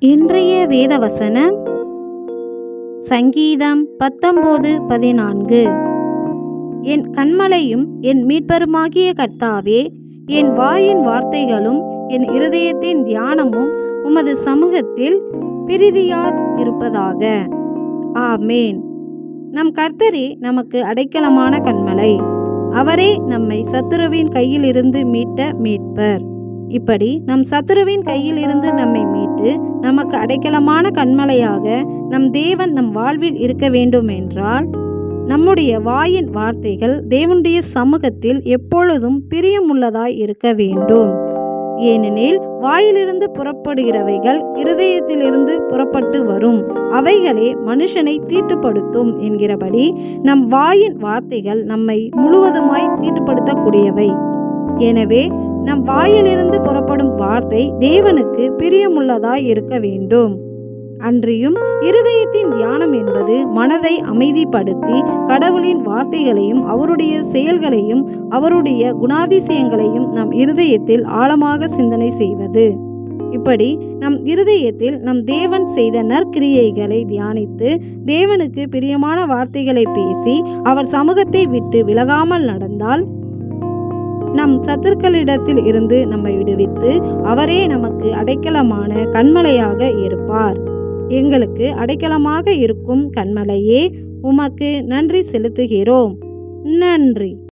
இன்றைய வேத வசனம் சங்கீதம் 19:14. என் கன்மலையும் என் மீட்பருமாகிய கர்த்தாவே, என் வாயின் வார்த்தைகளும் என் இருதயத்தின் தியானமும் உமது சமூகத்தில் பிரீதியாயிருப்பதாக. ஆமேன். நம் கர்த்தரே நமக்கு அடைக்கலமான கன்மலை. அவரே நம்மை சத்துருவின் கையிலிருந்து மீட்ட மீட்பர். இப்படி நம் சத்துருவின் கையில் இருந்து நம்மை மீட்டு நமக்கு அடைக்கலமான கன்மலையாக நம் தேவன் நம் வாழ்வில் இருக்க வேண்டும் என்றால், நம்முடைய வாயின் வார்த்தைகள் தேவனுடைய சமூகத்தில் எப்பொழுதும் பிரியமுள்ளதாய் இருக்க வேண்டும். ஏனெனில் வாயிலிருந்து புறப்படுகிறவைகள் இருதயத்திலிருந்து புறப்பட்டு வரும், அவைகளே மனுஷனை தீட்டுப்படுத்தும் என்கிறபடி நம் வாயின் வார்த்தைகள் நம்மை முழுவதுமாய் தீட்டுப்படுத்தக்கூடியவை. எனவே நம் வாயிலிருந்து புறப்படும் வார்த்தை தேவனுக்கு பிரியமுள்ளதாய் இருக்க வேண்டும். அன்றியும் இருதயத்தின் தியானம் என்பது மனதை அமைதிப்படுத்தி கடவுளின் வார்த்தைகளையும் அவருடைய செயல்களையும் அவருடைய குணாதிசயங்களையும் நம் இருதயத்தில் ஆழமாக சிந்தனை செய்வது. இப்படி நம் இருதயத்தில் நம் தேவன் செய்த நற்கிரியைகளை தியானித்து தேவனுக்கு பிரியமான வார்த்தைகளை பேசி அவர் சமூகத்தை விட்டு விலகாமல் நடந்தால் நம் சத்துருக்களிடத்தில் இருந்து நம்மை விடுவித்து அவரே நமக்கு அடைக்கலமான கன்மலையாக இருப்பார். எங்களுக்கு அடைக்கலமாக இருக்கும் கன்மலையே, உமக்கு நன்றி செலுத்துகிறோம். நன்றி.